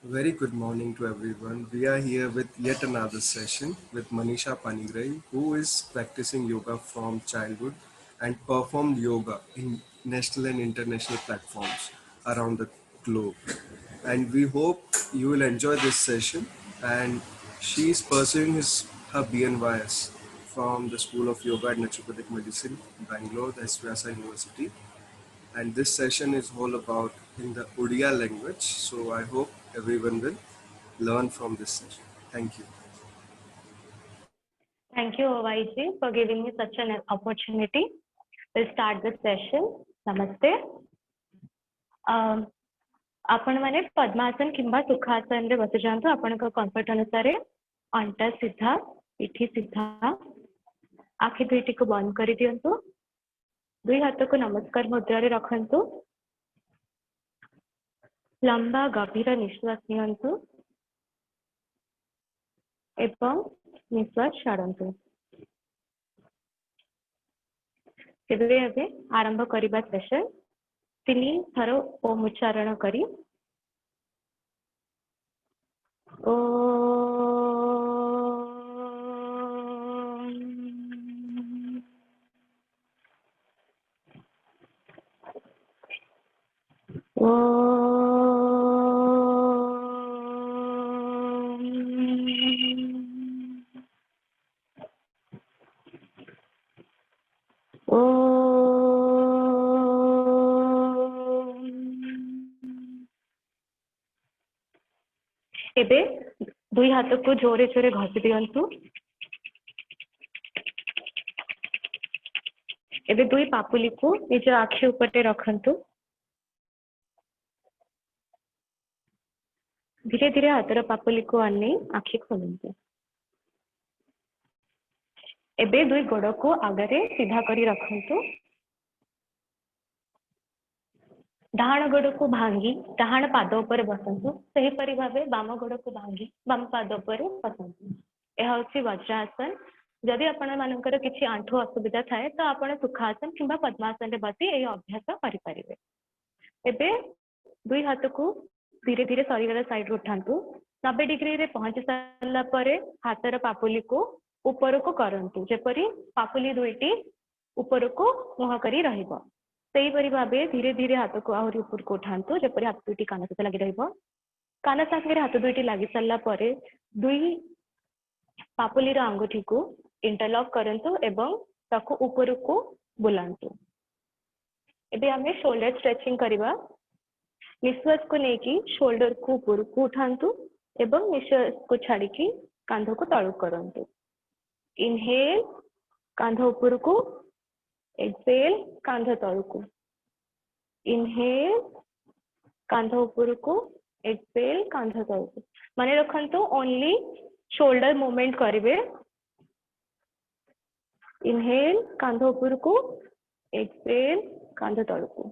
Very good morning to everyone. We are here with yet another session with Manisha Panigrai, who is practicing yoga from childhood and performed yoga in national and international platforms around the globe. And we hope you will enjoy this session. And she is pursuing her BNYS from the School of Yoga and Naturopathic Medicine, Bangalore, the SVSI University, and this session is all about in the Odia language. So I hope everyone will learn from this session. Thank you. Thank you, YG, for giving me such an opportunity. We'll start the session. Namaste. आपण माने पद्मासन किंवा सुखासन रे बस जांतु आपण को comfort अनुसार अंटा सीधा पिठी सीधा आखि दुईटी को बंद कर दियंतु दुई हाथ को नमस्कार मुद्रा रे रखंतु लंबा गभीर निश्वास नियंतु एवं निश्वास छाड़ंतु तेबे एबे आरंभ करिबा सेशन 3 थर ओम उच्चारण करी ओ एबे दुई हाथ को जोरे जोरे घसी दियंतु एबे दुई पापुली को निज आखि उपटे रखंतु धीरे धीरे हाथर पापुली को आने आखि खोलंतु एबे दुई गोड़ को आगरे सीधा करी रखंतु डाहाण गोड़ को भांगी डाहाण पाद ऊपर बसंतु सही परि भाबे बाम गोड़ को भांगी बाम पाद ऊपर बसंतु एहा होछि वज्रासन जदि आपण मानकर किछि आंठु असुविधा थाए तो आपण सुखासन किंबा पद्मासन रे बसी एही अभ्यास करि परिबे एबे दुई हाथ को धीरे धीरे शरीर साइड उठांतु 90 डिग्री रे पहुंच सारला परे हाथर पापुली को ऊपर को करंतु जेपरि पापुली दुईटी ऊपर को मुह करी रहइबो सही परि भाबे धीरे धीरे हाथ को आहुरी ऊपर को उठांतु जेपरि हाथ दुईटी कान सहित लागि रहइबो कान साथरे हाथ दुईटी लागि सारला परे दुई पापुली रो अंगूठी को इंटरलॉक करंतु एवं ताको ऊपर को बुलांतु एबे हमें शोल्डर स्ट्रेचिंग करिबा निश्वास को लेकी शोल्डर को ऊपर को उठांतु एवं निश्वास को छाड़ी की कांधों को तळु करंतु इनहेल कांध ऊपर को एक्सेल कांध तळु को इनहेल कांध ऊपर को एक्सेल कांध तळु को माने रखंतु ओनली शोल्डर मूवमेंट करिवे इनहेल कांध ऊपर को एक्सेल कांध तळु को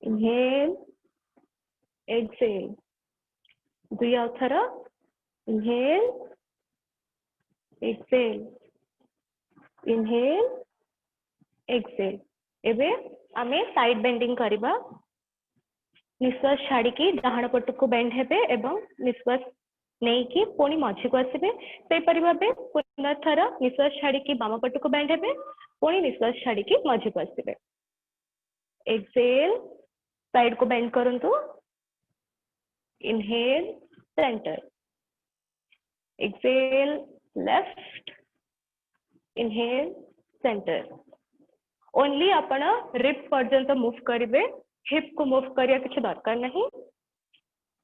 इनहेल एक्सेल दुई अथर इनहेल एक्सेल इनहेल एक्सेल एबे आमे साइड बेंडिंग करिबा निश्वास छाड़ी की डाहाण पट को बेंड हेबे एवं निश्वास नहीं कि पुणी मझी को आसबे से परि भाबे पुनः थर निश्वास छाड़ी की बाम पट को बेंड हेबे पुणी निश्वास छाड़ी की मझी को आसबे एक्सेल साइड को बेंड करंतु inhale centre exhale left inhale centre only आपण रिप पर्यंत मूव करिवे हिप को मूव करिया किछ दरकार नहीं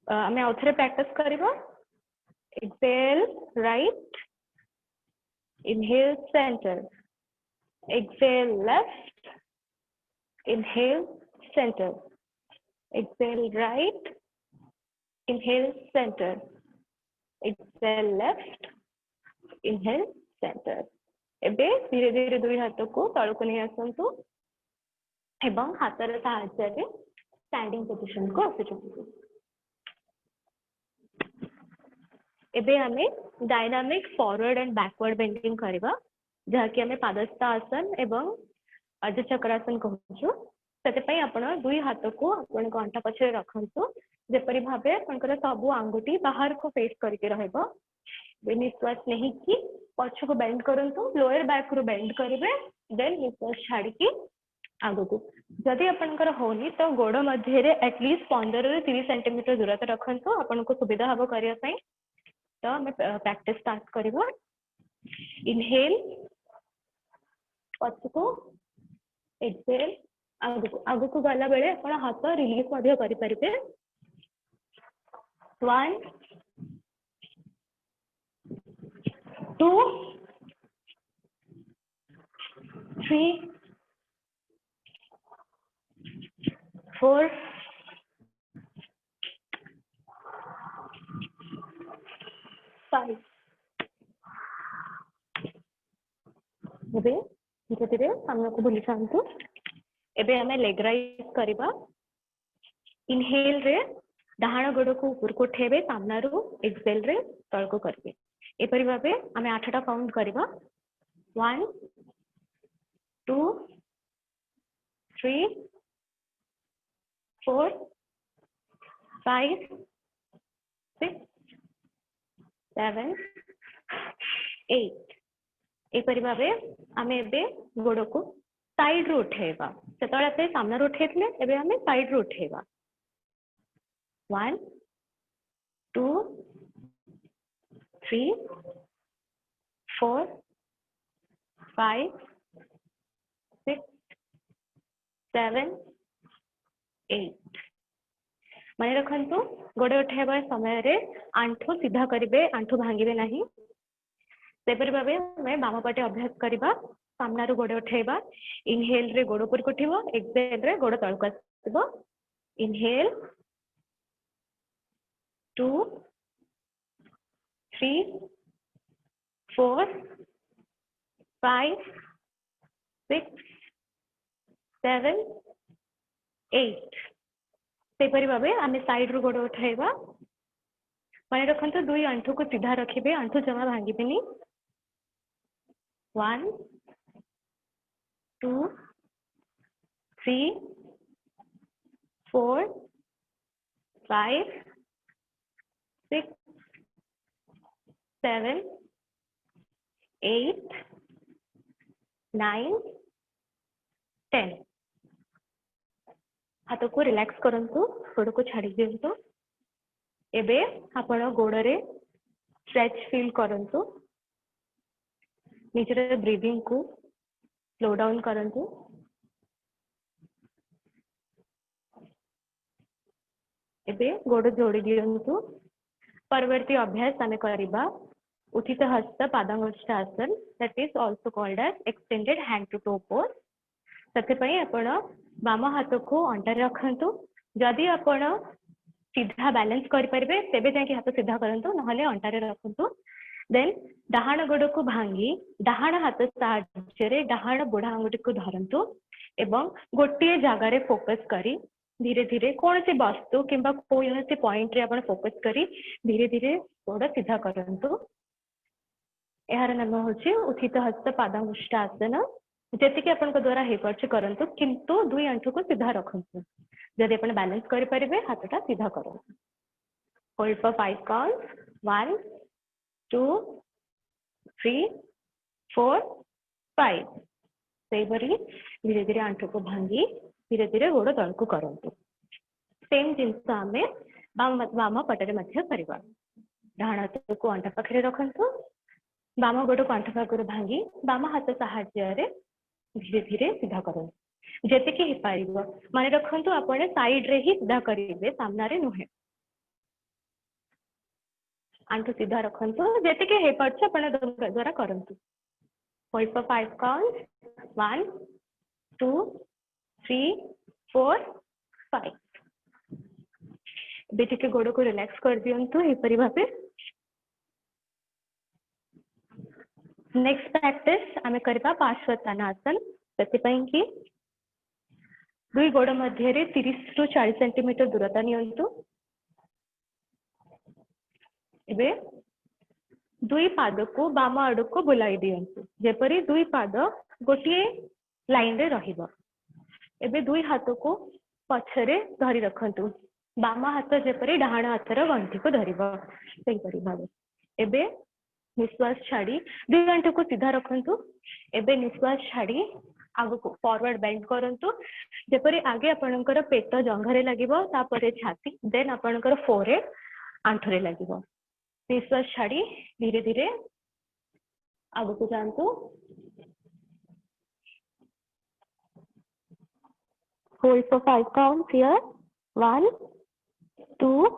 हमें आउथरे प्रैक्टिस करिबा exhale right inhale centre exhale left inhale centre exhale right inhale centre exhale left inhale centre एबे धीरे धीरे दुई हाथ को तळ को नहीं आसंतु एवं हाथर सहायता रे स्टैंडिंग पोजीशन को आसंतु एबे हमें dynamic forward and backward bending करबा जहा कि हमें पादस्थ आसन एवं अर्ध चक्रासन कहूछु सेते पई आपण दुई हाथ को आपण को अंटा पछरे रखंतु जेपरी भाबे आपनकर सब आंगुठी बाहर को फेस करके रहइबो निश्वास नहीं कि पछ को बेंड करंतु लोअर बैक रो बेंड करिवे देन निश्वास छाड़ी की आगु को जदि आपनकर होनी तो गोड़ मध्य रे एटलीस्ट 15 ରୁ 30 सेंटीमीटर दूरता रखंतु आपन को सुविधा हबो करिया पई तो हम प्रैक्टिस स्टार्ट करबो इनहेल पछ को एक्सेल आगु को गला बेले अपन हाथ रिलीज मध्य करि परिबे 1 2 3 4 5 धीरे धीरे सामने को बुली जातु एबे हमें लेग राइज करबा इनहेल रे डाहाण गोड़ को ऊपर को उठेबे सामना रो एक्सेल रे तळ को करबे एपरि भाबे हमें 8टा काउंट करबा 1 2 3 4 5 6 7 8 एपरि भाबे हमें एबे गोड़ को साइड रो उठेबा सेतळे आपे सामना रो उठेतले एबे हमें साइड रो उठेबा 1 2 3 4 5 6 7 8 माने रखंतु गोड़े उठेबा समय रे आंठो सीधा करिवे आंठो भांगिबे नाही सेपरि भाबे मैं बाम पटे अभ्यास करबा सामना रो गोड़े उठेबा इनहेल रे गोड़ ऊपर को उठिबो एक्सेल रे गोड़ तळ को आसीबो इनहेल 2 3 4 5 6 7 8 सेपरि भाबे आमे साइड रो गोड़ उठाइबा माने रखंतु दुई आंठो को सीधा रखिबे आंठो जमा भांगिबेनी 1 2 3 4 5 6 7 8 9 10 हाथ को रिलैक्स करंतु गोड़ को छाड़ी दियंतु एबे आपण गोड़ रे स्ट्रेच फील करंतु निजर ब्रीदिंग को स्लो डाउन करंतु एबे गोड़ जोड़ी दियंतु परवर्ती अभ्यास आमे करिबा उचित हस्त पादांगुष्ठासन that is also called as extended hand to toe pose सते पई आपण बाम हाथ को अंटा रखंतु जदि आपण सीधा बैलेंस करि परिबे तेबे जाके हाथ सीधा करंतु नहले अंटारे रखंतु देन डाहाण गोड़ को भांगी डाहाण हाथ साहाय्य रे डाहाण बुढ़ा आंगुठी को धरंतु एवं गोटे जगह रे फोकस करी धीरे धीरे कौन से वस्तु किंबा कोई से पॉइंट रे आपण फोकस करी धीरे धीरे गोड़ सीधा करंतु एहार नाम होछि उचित हस्त पादांगुष्ठासन जेतिके आपण को द्वारा हे परछ करंतु किंतु दुई आंठो को सीधा रखंतु जदि आपण बैलेंस करि परिबे हाथटा सीधा करंतु होल्ड फॉर 5 काउंट्स 1 2 3 4 5 सेबरी धीरे धीरे आंठो को भांगी धीरे धीरे गोड़ तळ को करंतु सेम जिंस आमे बाम पटरे मध्य करबा डाहाण हाथ को अंटा पाखरे रखंतु बाम गोड़ को अंटा पाखरे भांगी बाम हाथ सहाय्य रे धीरे धीरे सीधा करंतु जेतिके हे पारिबो माने रखंतु आपण साइड रे ही सीधा करिवे सामना रे नुहे आंठो सीधा रखंतु जेतिके हे परछ आपण द्वारा करंतु होल्ड फॉर 5 काउंट्स 1 2 3 4 5 बेटिके गोड़ को रिलैक्स कर दियंतु हे परि भाबे नेक्स्ट प्रैक्टिस आमे करबा पार्श्वतानासन सेति पई कि दुई गोड़ मध्य रे 30 ରୁ 40 सेंटीमीटर दूरता नियंतु एबे दुई पाद को बाम आड़ को बुलाई दियंतु जेपरी दुई पाद गोटे लाइन रे रहिबो एबे दुई हाथ को पछरे धरी रखंतु बाम हाथ जेपरी डाहाण हाथर गंठी को धरिबो सेहिपरि भाबे। एबे निश्वास छाड़ी दुई आंठू को सीधा रखंतु। एबे निश्वास छाड़ी आगु को फॉरवर्ड बेंड करंतु। जेपरी आगे आपनकर पेट जंघरे लागिबो तापरे छाती देन आपनकर फोरहेड आंठरे लागिबो। निश्वास छाड़ी धीरे धीरे आगु को जांतु। Hold for 5 counts here. 1, 2,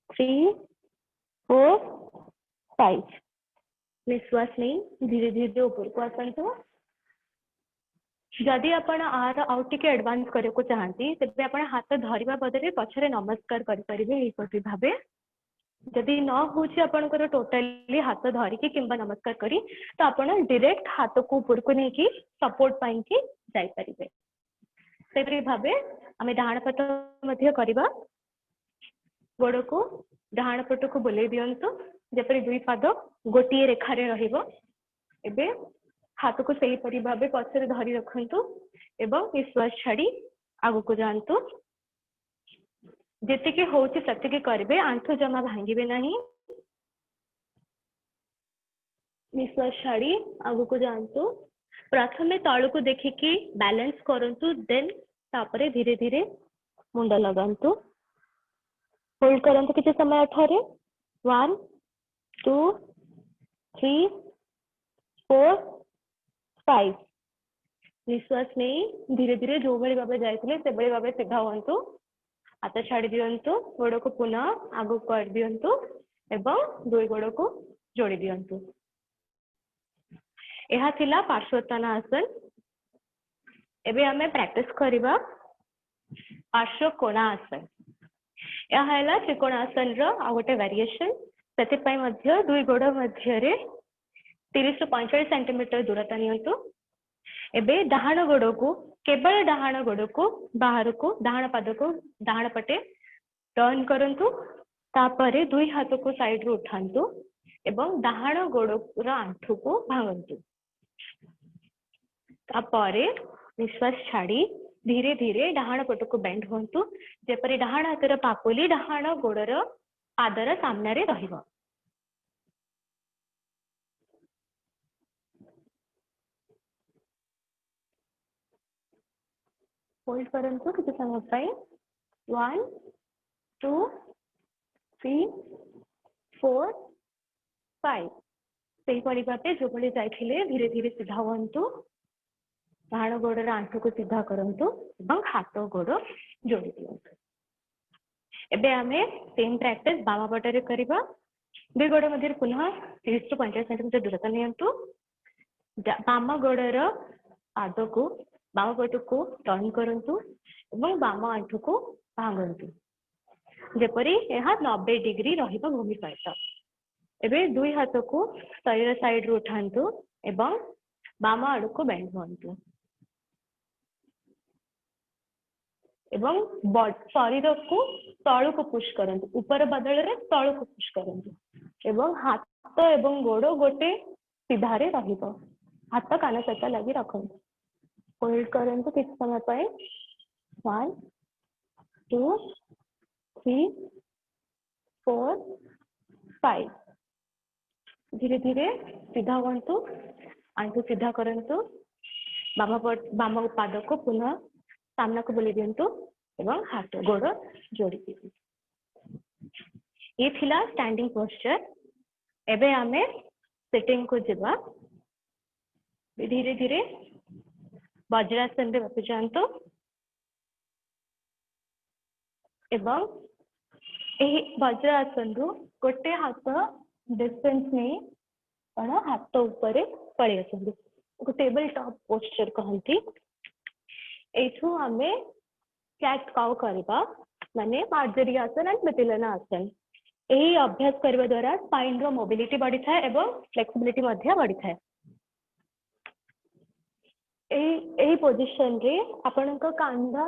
3, 4, 5. निश्वास नहीं धीरे धीरे ऊपर को आसतु। जदि आपण आर आउ टिके एडवांस करे को चाहती तेबे आपण हाथ धरिबा बदले पछरे नमस्कार करि परिबे एही परि भाबे। जदि न होछि आपनकर टोटली हाथ धरिकी किंबा नमस्कार करी तो आपण डायरेक्ट हाथ को ऊपर को नहीं कि सपोर्ट पाई कि जाई परिबे। सेपरि भाबे आमे डाहाण पट मध्य करिबा। गोड़ को डाहाण पट को बुले दियंतु जेपरि दुई पाद गोटिए रेखा रे रहिबो। एबे हाथ को सही परि भाबे पछरे धरि रखंतु एवं निश्वास छाड़ी आगु को जांतु। जेतिके होछि सतिके करबे आंठु जमा भांगिबे नाही। निश्वास छाड़ी आगु को जांतु। प्रथमे तळु को देखिकी बैलेंस करंतु देन तापरे धीरे धीरे मुंड लगांतु। होल्ड करंतु किछि समय अठारे। 1, 2, 3, 4, 5। निश्वास नहीं धीरे धीरे जो बड़ी भाबे जाइथिले से बड़ी भाबे सीधा हुअंतु। हाथ छाड़ी दियंतु। गोड़ को पुनः आगु कर दियंतु एवं दुई गोड़ को जोड़ी दियंतु। यह थिला पार्श्वोत्तानासन। एबे हमें प्रैक्टिस करिबा पार्श्व कोणासन। यह हैला त्रिकोणासन रो आ गोटे वेरिएशन। सेति पई मध्य दुई गोड़ मध्य रे 30 to 45 सेंटीमीटर दूरता नियंतु। एबे डाहाण गोड़ को केवल डाहाण गोड़ को बाहर को डाहाण पाद को डाहाण पटे टर्न करंतु। तापरे दुई हाथ को साइड रो उठांतु एवं डाहाण गोड़ रो आंठू को भांगंतु। तापरे निश्वास छाड़ी धीरे धीरे डाहाण पट को बेंड होंतु जेपरि डाहाण हाथर पापुली डाहाण गोड़र पादर सामने रे रहिबो। होल्ड करंतु किछि समय पई। 1, 2, 3, 4, 5। सेही परि भाबे जो भली जाइथिले धीरे धीरे सीधा हुअंतु। डाहाण गोड़र आंठू को सीधा करंतु एवं हाथ गोड़ जोड़ी दियंतु। एबे आमे सेम प्रैक्टिस बाम पटरे करिबा। दुई गोड़ मध्य पुनः 30 to 50 सेंटीमीटर दूरता नियंतु। बाम गोड़र पाद को बाम पट को टर्न करंतु एवं बाम आंठू को भांगंतु जेपरि यह 90 डिग्री रहिबा भूमि सहित। एबे दुई हाथ को शरीर साइड रो उठांतु एवं बाम आड़ को बेंड हुअंतु एवं शरीर को तळु को पुश करंतु। ऊपर बदल रे तळु को पुश करंतु एवं हाथ एवं गोड़ गोटे सीधा रे रहिबो। हाथ कान सहित लगी रखंतु। होल्ड करंतु किछ समय पय। 1, 2, 3, 4, 5। धीरे धीरे सीधा हुअंतु। आंठू सीधा करंतु। बाम पाद को पुनः सामना को बुले दियंतु एवं हाथ गोड़ जोड़ी दियंतु। ये थिला स्टैंडिंग पोस्चर। एबे आमे सिटिंग को जिबा। धीरे धीरे वज्रासन रे बसि जांतु एवं एही वज्रासन रु गोटे हाथ डिस्टेंस नहीं पण हाथ ऊपर पड़े आसंतु। को टेबल टॉप पोस्चर कहंती। एठू आमे कैट काउ करबा माने मार्जरी आसन एंड मिथिलेना आसन। एही अभ्यास करबा द्वारा स्पाइन रो मोबिलिटी बढ़ी थाए एवं फ्लेक्सिबिलिटी मध्य बढ़ी थाए। एही पोजीशन रे आपनक कांधा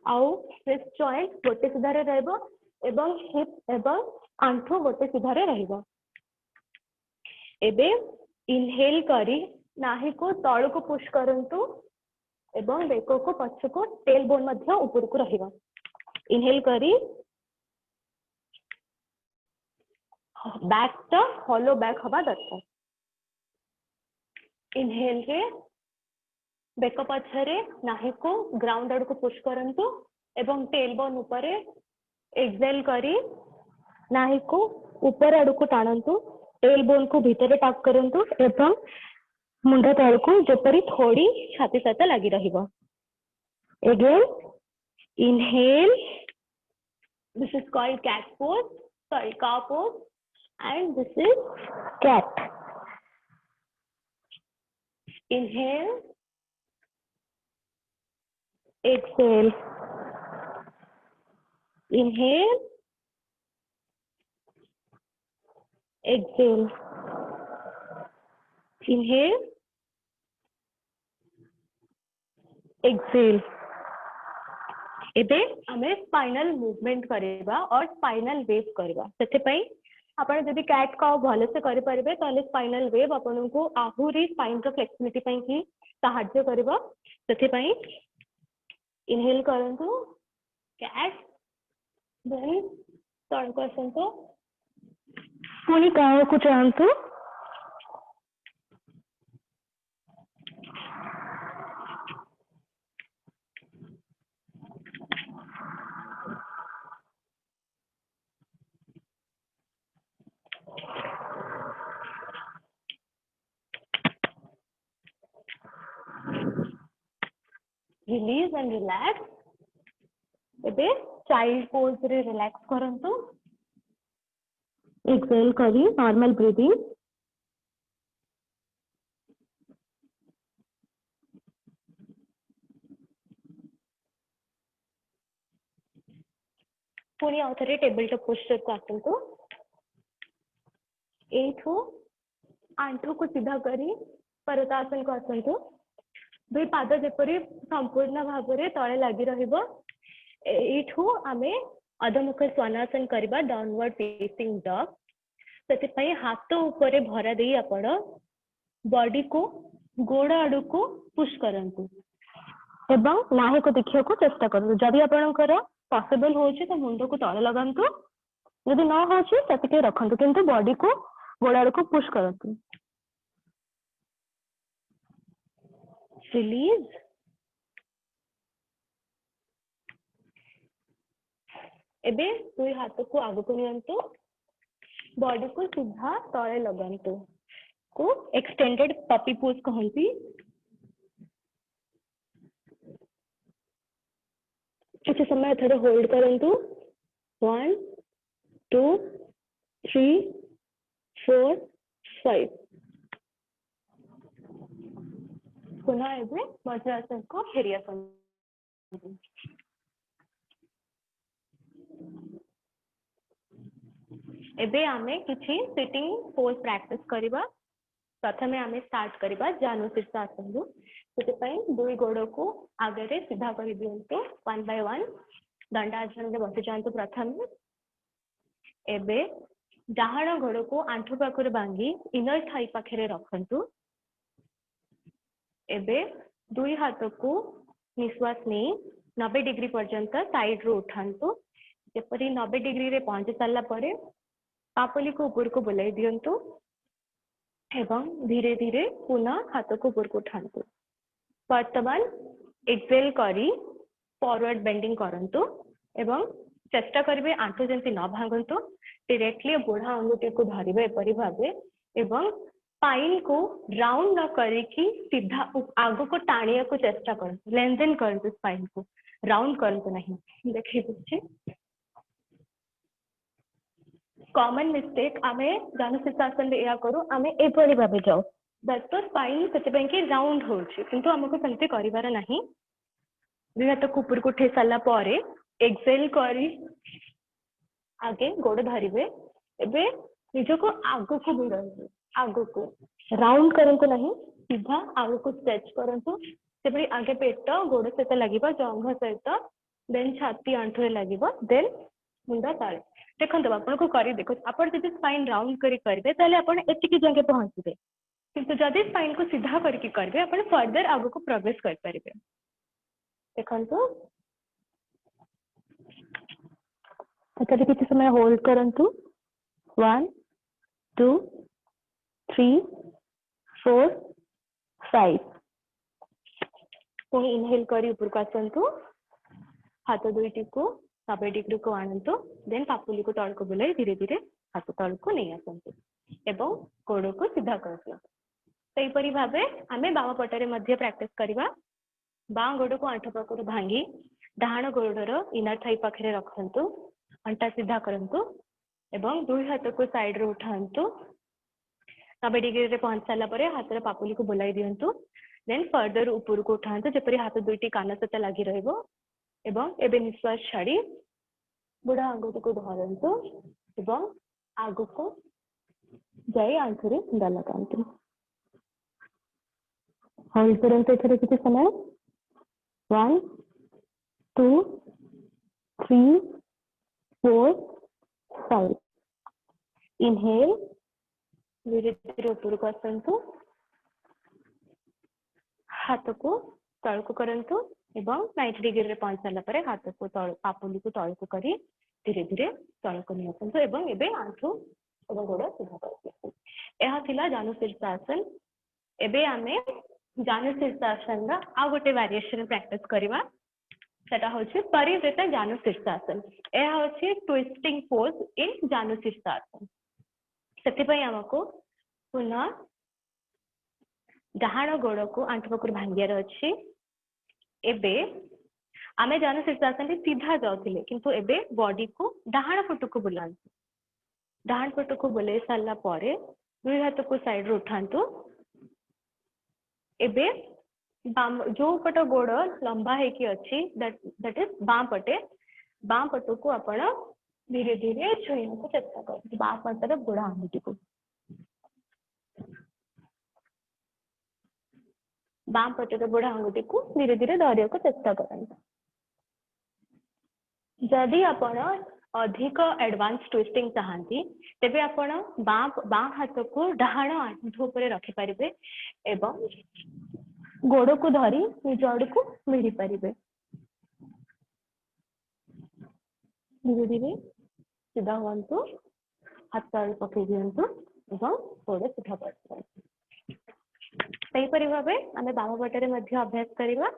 आउ रिस्ट जॉइंट गोटे सीधा रे रहबो एवं हिप एवं आंठू गोटे सीधा रे रहबो। एबे इनहेल करी नाही को तळ को पुश करंतु एवं बेको को पछ को टेल बोन मध्य ऊपर को रहिबो। इनहेल करी बैक टा हॉलो बैक हवा दरकार। इनहेल रे बेक पछरे नाहि को ग्राउंड आड़ को पुश करंतु एवं टेल बोन ऊपर एक्सेल करी नाहि को ऊपर आड़ को टाणंतु, टेल बोन को भीतर टाक करंतु एवं मुंड तल को जेपरी थोड़ी छाती सहित लगी रहिबो। Again inhale, this is called cat pose, sorry cow pose, and this is cat. Inhale, exhale. Inhale, exhale. Inhale, exhale. एबे हमें स्पाइनल मूवमेंट करेगा और स्पाइनल वेव करेगा। सेते पई आपण जदि कैट काउ भले से करि परिबे ताले स्पाइनल वेव आपण को आहुरी स्पाइन रो फ्लेक्सिबिलिटी पई की सहायता करबो। सेते पई इनहेल करंतु कैट, देन टर्न करसंतु पुनी काउ को चाहंतु, रिलीज एंड रिलैक्स। एबे चाइल्ड पोज रे रिलैक्स करंतु, एक्सेल करी नॉर्मल ब्रीदिंग। पुनी आउथरे टेबल टॉप पोस्चर को आसंतु, एठो आंठो को सीधा करी परतासन को आसंतु, दुई पाद जेपरी संपूर्ण भाव में तले लगी रहिबो। एठू आमे अधमुख स्वानासन करबा, डाउनवर्ड फेसिंग डॉग। सेति पई हाथ ऊपर भरा देई आपण बॉडी को गोड़ आड़ को पुश करंतु एवं नाहे को देखिया को चेष्टा करंतु। जदि आपणकर पॉसिबल होछि तो मुंड को तले लगांतु, यदि न होछि सेति रखंतु, किंतु बॉडी को गोड़ आड़ को पुश करंतु। रिलीज, एबे दुई हाथ को आगु को नियंतु, बॉडी को सीधा तले लगांतु, को एक्सटेंडेड पपी पोज कहंती। कुछ समय थोड़ा होल्ड करंतु, 1 2 3 4 5। पुनः एबे वज्रासन को फेरियासन। एबे आमे किछि सिटिंग पोज प्रैक्टिस करिबा। प्रथमे आमे स्टार्ट करिबा जानु शीर्षासन रु। सेते पई दुई गोड़ को आगे रे सीधा करि दियंतु, 1 बाय 1 दंडासन रे बसि जांतु प्रथमे। एबे डाहाण गोड़ को आंठु पाखरे बांगी इनर थाई पाखरे रखंतु। एबे दुई हाथ को निश्वास नहीं 90 डिग्री पर्यंत साइड रो उठांतु। जेपरी 90 डिग्री रे पहुंच सारा पर पापली को ऊपर को बुलाई दियंतु एवं धीरे धीरे पुनः हाथ को ऊपर को उठांतु। वर्तमान एक्सेल करी फॉरवर्ड बेंडिंग करंतु एवं चेष्टा करिवे आंठु जंती न भांगंतु। डायरेक्टली बुढ़ा अंगुठी को धरिबे एपरि भाबे एवं स्पाइन को राउंड न करिकी सीधा आगो को टाणिया को चेष्टा करंतु। लेंथन करंतु, स्पाइन को राउंड करंतु नहीं। देखि दिछि कॉमन मिस्टेक आमे जानुशीर्षासन रे या करू, आमे एपरि भाबे जाऊ दैट तो स्पाइन सेते पई के राउंड होछि, किंतु हमको सेंति करिवार नाही। दुई हाथ को ऊपर को उठे साला परे एक्सेल करी आगे गोड़ धरिबे। एबे निज को आगो को भिड़ंतु, आगो को राउंड करंतु नहीं, सीधा आगो को स्ट्रेच करंतु। सेपरि आगे पेट गोड़ सहित लागिबा, जंघ सहित, देन छाती आंठुरे लागिबा, देन मुंड तळे। देखंतु आपण को करी देखो, आपण जदि स्पाइन राउंड करी करबे ताले आपण एतिकी जगह पहुंचबे, किंतु जदि स्पाइन को सीधा करके करबे आपण फर्दर आगो को प्रोग्रेस कर परिबे। देखंतु तभी किसी समय होल्ड करंतु, 1 2 3 4 5 पुणी इनहेल करी ऊपर को आसतु हाथ दुईटी को 90 डिग्री को आणतु देन पापुली को तल को बुलाई धीरे धीरे हाथ तल को नहीं आसतु एवं गोड़ को सीधा कर दियो सेहीपरि भाबे आमे बाम पटरे मध्य प्रैक्टिस करबा बाम गोड़ को आंठ पाखरु भांगी डाहाण गोड़र इनर थाई पाखरे रखंतु अंटा सीधा करंतु एवं दुई हाथ को साइड रे उठांतु 90 डिग्री रे पहुंच साला परे हाथ रे पापुली को बुलाई दियंतु देन फर्दर ऊपर को उठांतु जेपरि हाथ दुईटी कान सहित लागि रहइबो एवं एबे निश्वास छाड़ी बुढ़ा आंगुठी को धरंतु एवं आगु को जाई आंखरे दा लगांतु होल्ड करंतु एथरे किछि समय 1 2 3 4 5 इनहेल धीरे धीरे ऊपर को आसतु हाथ को तल को करंतु एवं 90 डिग्री रे पहुंच साला परे हाथ को तल पापुली को तल को करी धीरे धीरे तल को नि आसतु एवं एबे आंठू एवं गोड़ सीधा करतु एहा थिला जानु शीर्षासन एबे आमे जानु शीर्षासन रा आ गोटे वेरिएशन प्रैक्टिस करबा सेटा होछि परिवृत जानु शीर्षासन एहा होछि ट्विस्टिंग पोज इन जानु शीर्षासन सेति पई हमको पुनः डाहाण गोड़ को आंठ पाखरु भांगियार अछि एबे आमे जानु शीर्षासन रे सीधा जाउथिले किंतु एबे बॉडी को डाहाण पट को बुलांतु डाहाण पट को बुले साला परे दुई हाथ को साइड रे उठांतु एबे बाम जो पट गोड़ लंबा है कि अछि दैट इज बाम पट को आपण धीरे धीरे छुईने को चेष्टा करते बाम पटर गोड़ आंगुठी को बाम पटर गोड़ आंगुठी को धीरे धीरे धरिया को चेष्टा करंतु जदि आपण अधिक एडवांस ट्विस्टिंग चाहती तेबे आपण बाम हाथ को डाहाण आंठू ऊपर रखि परिबे एवं गोड़ को धरी निज आड़ को मिली परिबे धीरे धीरे सीधा हुअंतु हाथ तल पकई दियंतु एवं गोड़ सीधा कर सही परि भाबे आमे बाम पटरे मध्य अभ्यास करिबा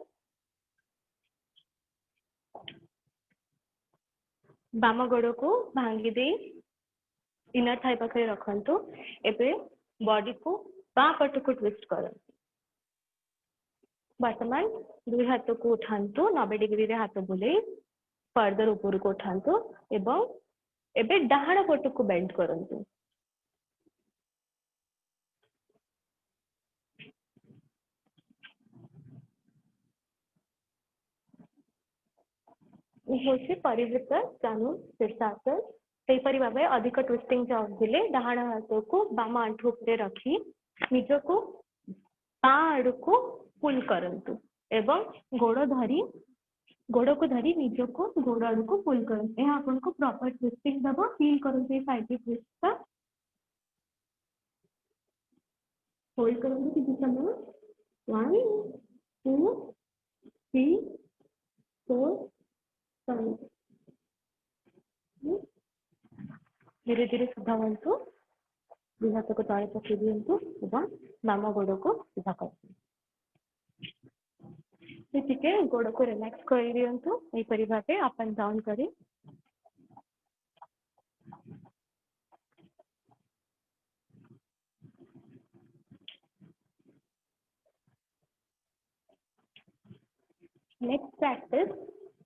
बाम गोड़ को भांगी दे इनर थाई पाखरे रखंतु एबे बॉडी को बां पट को ट्विस्ट करंतु वर्तमान दुई हाथ को उठांतु 90 डिग्री रे हाथ बुले फर्दर ऊपर को उठांतु एवं एबे डाहाण पट को बेंड करंतु होछि परिवृत जानु शीर्षासन सेही परि भाबे अधिक ट्विस्टिंग चाहथिले डाहाण हाथ को बाम आंठू ऊपर रखी निज को बां आड़ को पुल करंतु एवं गोड़ को धरी निज को गोड़ आड़ को पुल करंतु एहा आपन को प्रॉपर ट्विस्टिंग दबो फील करंतु ए साइड ट्विस्ट का होल्ड करंतु किछि समय 1 2 3 4 5 धीरे धीरे सीधा हुअंतु दुई हाथ को तले पकई दियंतु एवं बाम गोड़ को सीधा करंतु ठीक है गोड़ को रिलैक्स कर दियंतु एही परि भाबे अप एंड डाउन करी नेक्स्ट प्रैक्टिस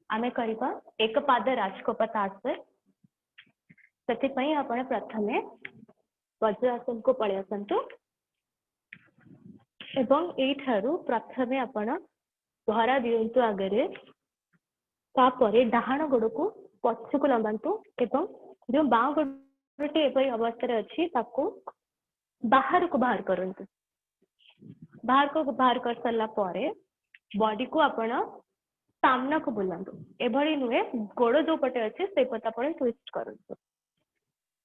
आमे करिबा एक पाद राजकोपतासन सेति पई आपण प्रथमे वज्रासन को पळे आसंतु एवं एई थारु प्रथमे आपण धरा दियंतु आगरे तापरे डाहाण गोड़ को पछ को लंबांतु एवं जो बां गोड़टी एपरि अवस्था रे अछि ताको बाहर को बाहर करंतु बाहर कर सरला परे बॉडी को आपण सामना को बुलांतु एभଳି नुहे गोड़ जो पटे अछि से पट आपण ट्विस्ट करंतु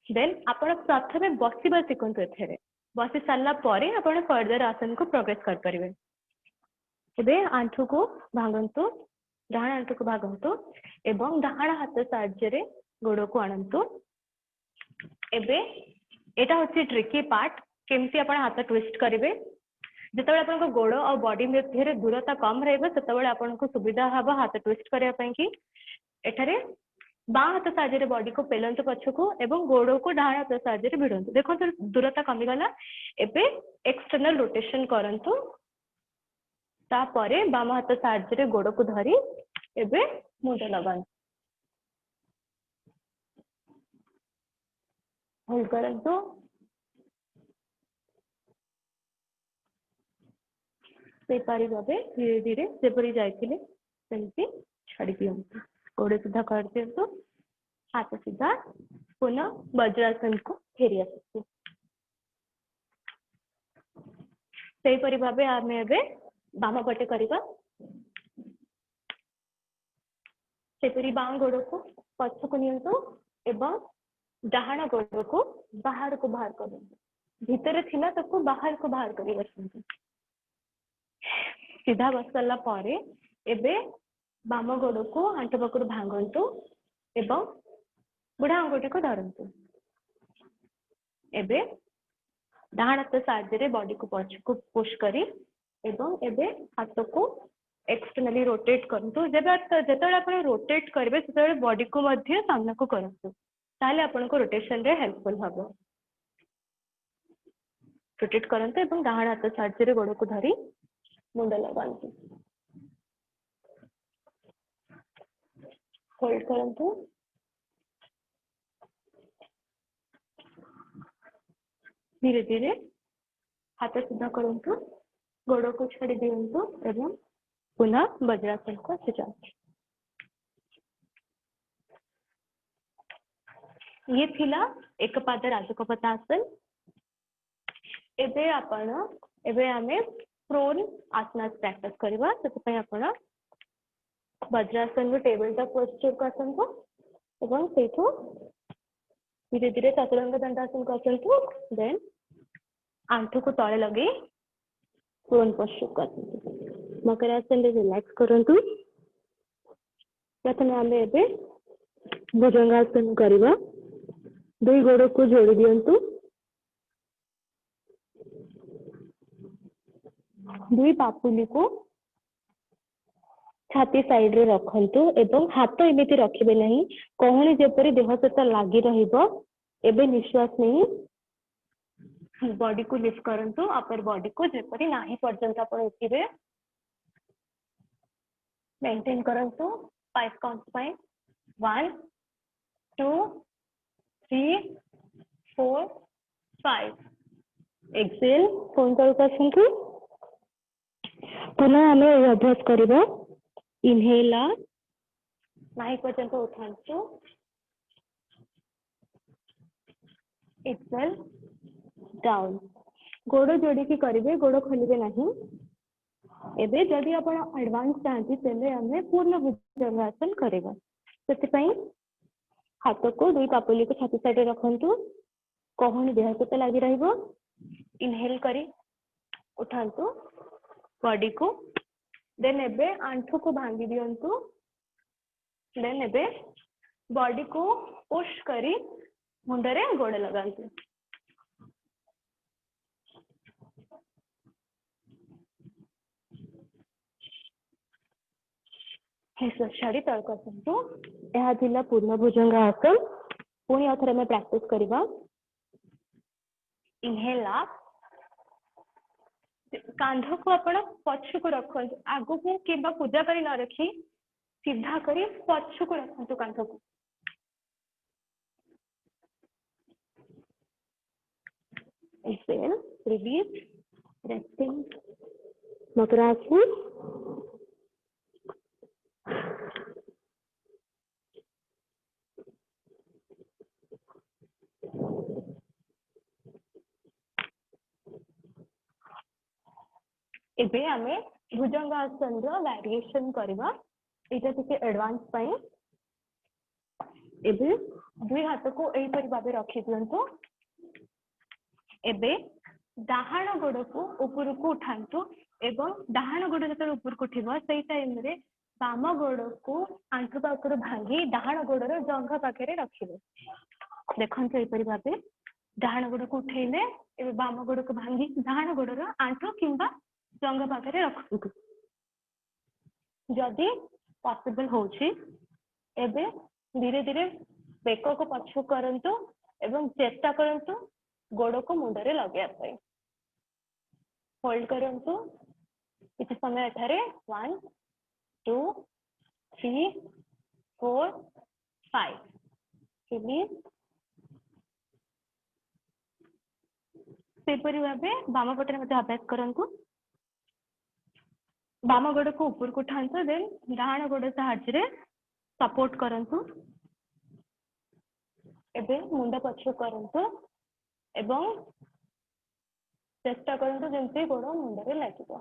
देन आपण प्रथमे बसिबा सिखंतु एथरे बसी सरला परे आपण फर्दर आसन को प्रोग्रेस कर परिबे एबे आंठू को भागंतु डाहाण आंठू को भागंतु एवं डाहाण हाथ साहाय्य रे गोड़ को आणंतु एबे एटा होची ट्रिकी पार्ट केमती आपण हाथ ट्विस्ट करेंगे जिते आप गोड़ और बॉडी मध्य दूरता कम रहा आपको सुविधा हम हाथ ट्विस्ट करने कि एठारे बाँ हाथ साहाଯ୍य बॉडी को पेलंतु पछकू एवं गोड़ को डाहाण हाथ साहाଯ୍य भिड़ंतु देखो दूरता कमीगला एबे एक्सटर्नल रोटेशन करंतु तापरे बाम हाथ साहाଯ୍य गोड़ को धरी एबे मुंड लगांतु होल्ड करंतु सेपारी भावे धीरे धीरे सेपरी जाइथिले सेमती छाड़ी दियंतु गोड़ सीधा कर दियंतु हाथ सीधा पुनः वज्रासन को फेरी आसतु सेपरी भावे आमे एबे बाम पटे करिबा सेपरी बाँ गोड़ को पछ को नियंतु एवं डाहाण गोड़ को बाहर कर भीतर थिला ताको बाहर को बाहर करी बसंतु सीधा बस सारा पर एबे बाम गोड़ को आंट पाखर भांगतु एवं बुढ़ा आंगुठी को धरतु एबे डाहाण हाथ साहाଯ୍य बॉडी को पछ को पुश करी एवं एबे हाथ को एक्सटर्नली रोटेट करंतु जेते आप रोटेट करेंगे से बॉडी को मध्य सामना को करंतु ताले आपन को रोटेशन रे हेल्पफुल हबो रोटेट करंतु एवं डाहाण हाथ साहाଯ୍य गोड़ को धरी मुंड लगांतु होल्ड करंतु धीरे धीरे हाथ सीधा करंतु गोड़ को छाड़ी दियंतु एवं पुनः वज्रासन को जाओ ये थिला एक पाद राजकपतासन एबे आपण एबे आमे प्रोन आसन प्रैक्टिस करबा से आपण वज्रासन रो टेबल टॉप पोस्चर को आसंतु एवं सेठो धीरे धीरे चतुरंग दंडासन को आसंतु देन आंठू को तळे लगे प्रोन पोस्चर को आसंतु मकरासन रे रिलैक्स करंतु प्रथम आमे एबे भुजंगासन करबा दुई गोड़ को जोड़ी दियंतु दुई पापुली को छाती साइड रे रखंतु एवं हाथ एमिति रखिबे नहीं कहणी जेपरि देह सहित लागि रहिबो एबे निश्वास नहीं बॉडी को लिफ्ट करंतु अपर बॉडी को जेपरि नाही पर्यंत आपण उठिबे मेंटेन करंतु 5 काउंट पे 1 2 3 4 5 एक्सेल फोन तळक आसंतु पुनः आमे अभ्यास करबा इनहेल नाही पर्यंत उठांतु एक्सेल डाउन गोड़ जोड़ी की करिवे गोड़ खोलिबे नहीं एबे जदि आपण एडवांस चाहती तेले हमें पूर्ण भुजंगासन करबा सेति पई हाथ को दुई पापुली को छाती साइड रखंतु कहणी देह सहित लागि रहइबो इनहेल करी उठांतु बॉडी को देन एबे आंठू को भांगी दियंतु देन एबे बॉडी को पुश करी मुंडरे गोड़ लगांतु छाड़ी तळक आसंतु यह थिला पूर्ण भुजंग आसन पुणी आथरे में प्रैक्टिस करबा इनहेल अप कांध को आपण पछ को रखंतु आगु को केबा पूजा करी न रखी सीधा करी पछ को रखंतु कांध को एक्सेल रिलीज रेस्टिंग मकरासन एबे आमे भुजंगासन रो वेरिएशन करबा एटा टिके एडवांस पई एबे दुई हाथ को एई परि भाबे रखि दियंतु एबे डाहाण गोड़ को ऊपर को उठांतु एवं डाहाण गोड़ जते ऊपर को उठिबो सेई टाइम रे बाम गोड़ को आंठू पाखर भांगी डाहाण गोड़ रो जंघा पाखरे रखिबो देखंतु एई परि भाबे डाहाण गोड़ को उठेले एबे बाम गोड़ को भांगी डाहाण गोड़र आंठो किंबा जंघ पाखरे रखंतु जदि पॉसिबल होची एबे धीरे धीरे बेक को पछु करंतु एवं चेष्टा करंतु गोड़ को मुंडरे लगे पाए होल्ड करंतु किछि समय एठारे 1 2 3 4 5 रिलीज सेपरी भाबे बाम पटरे मते अभ्यास करंतु बाम गोड़ को ऊपर को उठांतु देन डाहाण गोड़ सहायरे सपोर्ट करंतु एबे मुंड पछु करंतु एवं चेष्टा करंतु जेंति गोड़ मुंडरे लागिबो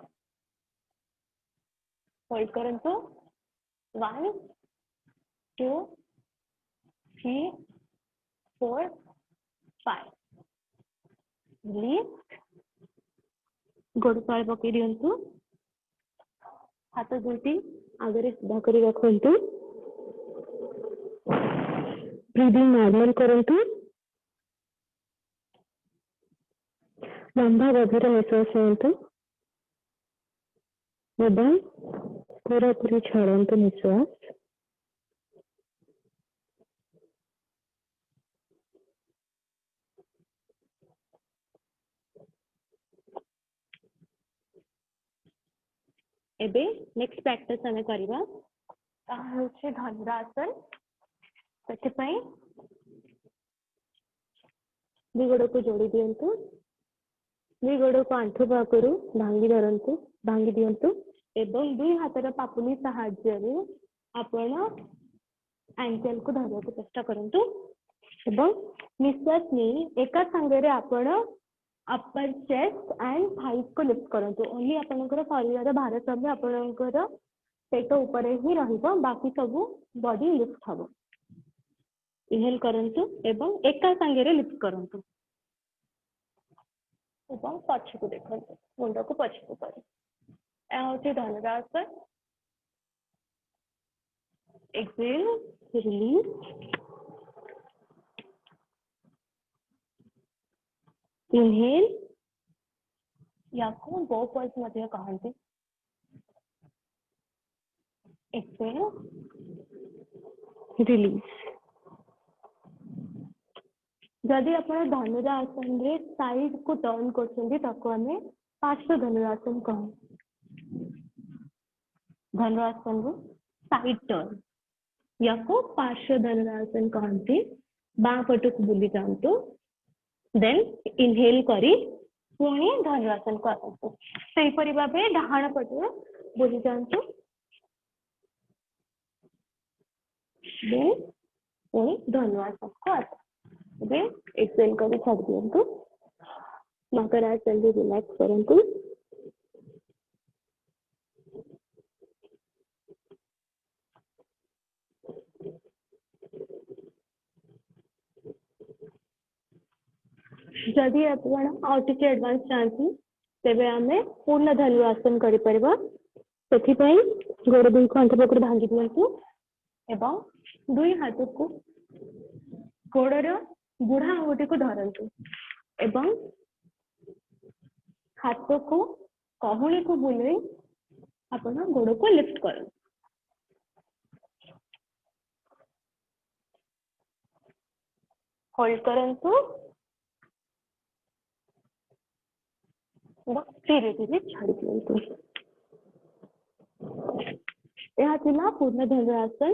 होल्ड करंतु 1 2 3 4 5 रिलीज गोड़ तळे पकई दियंतु हाथ दुईटी आगे सीधा करी रखंतु ब्रीदिंग नॉर्मल करंतु लंबा गभीर निश्वास नियंतु एवं पूरापूरी छाड़ंतु निश्वास एबे नेक्स्ट प्रैक्टिस हमें करबा ता होचे धनुरासन सेति पई दी गोड़ को जोड़ी दियंतु दी गोड़ को आंठु पाकरू भांगी दियंतु एवं दुई हातर पापुली सहाय्य रे आपण एंकल को धरवा को चेष्टा करंतु एवं निश्वास नै एका संगे रे आपण अपर चेस्ट एंड थाइस को लिफ्ट करंतु ओनली आपनकर शरीर भार सब आपनकर पेट ऊपर ही रहिबो बाकी सब बॉडी लिफ्ट हबो इनहेल करंतु एवं एका संगे रे लिफ्ट करंतु एवं पछ को देखंतु मुंड को पछ को कर ए होची धनुरासन एक्सेल रिलीज इनहेल या को बो पॉज मध्ये कहंती एक्सेल रिलीज जदि आपण धनुरासन रे साइड को टर्न करछंती ताको हमें पार्श्व धनुरासन कहू धनुरासन रो साइड टर्न या को पार्श्व धनुरासन कहंती बां पट को बुली जांतु देन इनहेल करी पुणी धनुरासन को आसतु सेही परि भाबे डाहाण पटे बुली जांतु देन पुणी धनुरासन को आसतु बे एक्सेल करी छाड़ दियंतु मकरासन रे रिलैक्स करंतु जदि आपण और टिके एडवांस चाहती तेबे हमें पूर्ण धनुरासन करि परबा सेथि पई गोड़ दुई को आंठ पकड़ भांगी दियंतु एवं दुई हाथ को गोड़र बुढ़ा अंगुठी को धरंतु एवं हाथ को कहुली को बुले आपण गोड़ को लिफ्ट करंतु होल्ड करंतु धीरे धीरे छाड़ी दियंतु यह थिला पूर्ण धनुरासन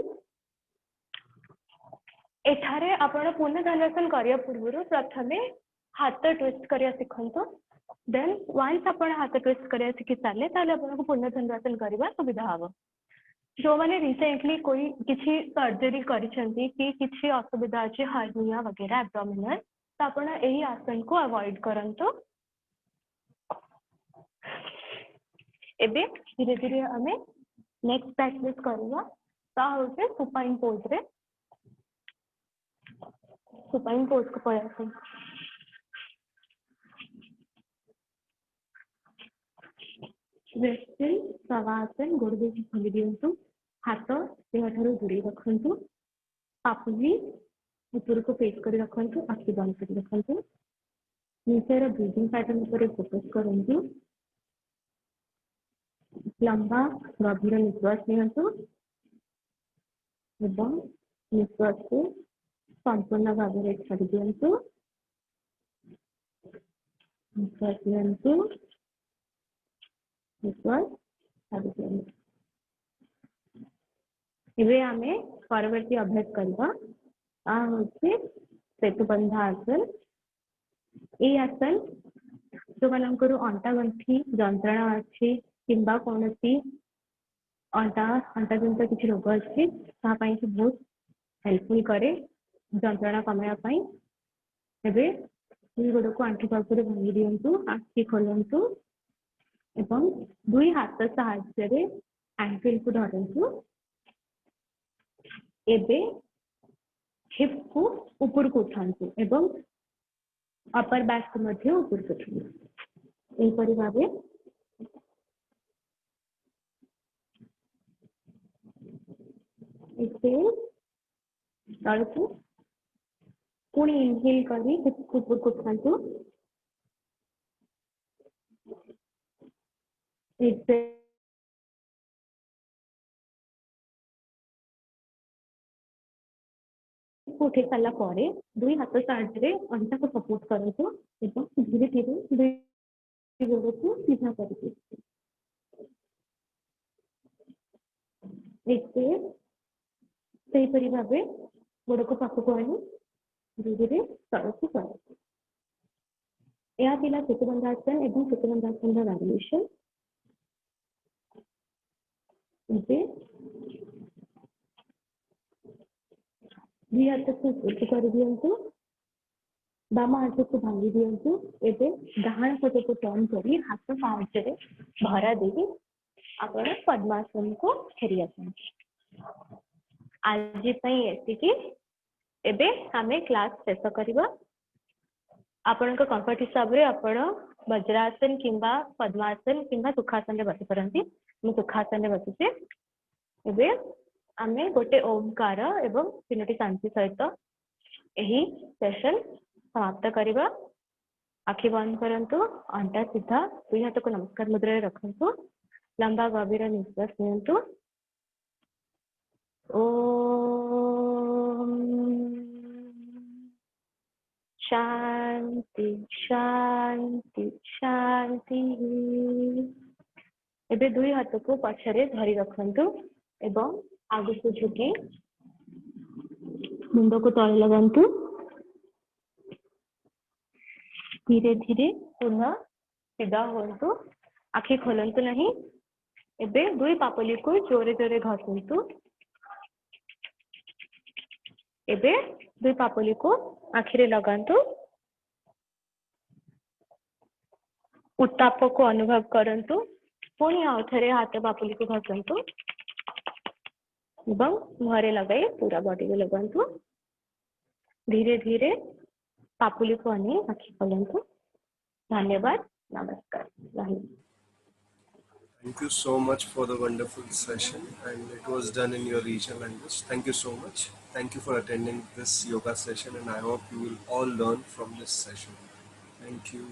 एठारे आपण पूर्ण धनुरासन करिया पूर्व प्रथमे हाथ ट्विस्ट करिया सिखंतु देन वंस आपण हाथ ट्विस्ट करिया सिखि साले ताले आपण को पूर्ण धनुरासन करबा सुविधा हबो जो माने रिसेंटली कोई किछि सर्जरी करिसंती कि किछि असुविधा अछि हार्निया वगैरह एब्डोमिनल तो आपण एही आसन को अवॉइड करंतु एबे धीरे धीरे हमें नेक्स्ट प्रैक्टिस करवा ता होचे सुपाइन पोज रे सुपाइन पोज को पळासु रेस्टिंग सवासन गोड़ की खोली दियंतु हाथ देह ठारू दूरी रखंतु पापुली ऊपर को पेश कर रखंतु आखि बंद कर रखंतु निजर ब्रीदिंग पैटर्न पर फोकस करंतु लंबा गभीर निश्वास नियंतु एवं निश्वास को संपूर्ण भाव में छाड़ दियंतु निश्वास नियंतु निश्वास छाड़ दियंतु इवे आमे परवर्ती अभ्यास करबा आ होचे सेतुबंध आसन ए आसन जो मानकर अंटा गंठी जंत्रणा अच्छी किंबा कौनसी अंटा अंटा जनित किसी रोग अच्छी बहुत हेल्पफुल करे जंत्रणा कमाया गोड़ को आंठी पाखर भांगी दिंतु आखि खोलतु एवं दुई हाथ साहाय्य एंकल को धरतु एबे हिप को ऊपर को उठातु एवं अपर बैक को मध्य ऊपर को उठातु एपरि भाबे एक्सेल तळकु पुणी इनहेल करी हिप को ऊपर को उठातु एक्सेल उठे सारा पर दुई हाथ साहाय्य अंटा को सपोर्ट करतु एवं धीरे धीरे दुई गोड़ को सीधा करके सेहीपरि भावे गोड़ को पाखक आनी धीरे धीरे तलक करतु यह थिला सेतुबंधासन एवं सेतुबंधासन वेरिएशन दुई हाथ को ऊपर कर दियंतु बाम हाथ को भांगी दियंतु एबे डाहाण पट को टर्न करी हाथ साहाय्य भरा देवी आपण पद्मासन को फेरी आसंतु आज एतिकी एबे आमे क्लास शेष करबा आपण को कंफर्ट हिसाब रे आपण वज्रासन किंबा पद्मासन किंबा सुखासन रे बसी परंती मु सुखासन रे बसिचे एबे आमे गोटे ओमकार एवं तीनोटी शांति सहित यही सेशन समाप्त करवा आखि बंद करंतु अंटा सीधा दुई हाथ को नमस्कार मुद्रा रे रखंतु लंबा गभीर निश्वास नियंतु ओम शांति शांति शांति एबे दुई हाथ को पछरे धरी रखंतु एवं आगे को झुकी मुंड को तले लगांतु धीरे धीरे पुनः सीधा होंतु आखि खोलंतु नहीं एबे दुई पापली को जोरे जोरे घसंतु एबे दुई पापली को आखिरे लगांतु उत्ताप को अनुभव करंतु पुणी आउ थरे हाथ पापली को घसंतु एवं मुहरे लगाई पूरा बॉडी को लगांतु धीरे धीरे पापुली को आनी आखि खोलंतु धन्यवाद नमस्कार Thank you so much for the wonderful session, and it was done in your regional language. Thank you so much. Thank you for attending this yoga session, and I hope you will all learn from this session. Thank you.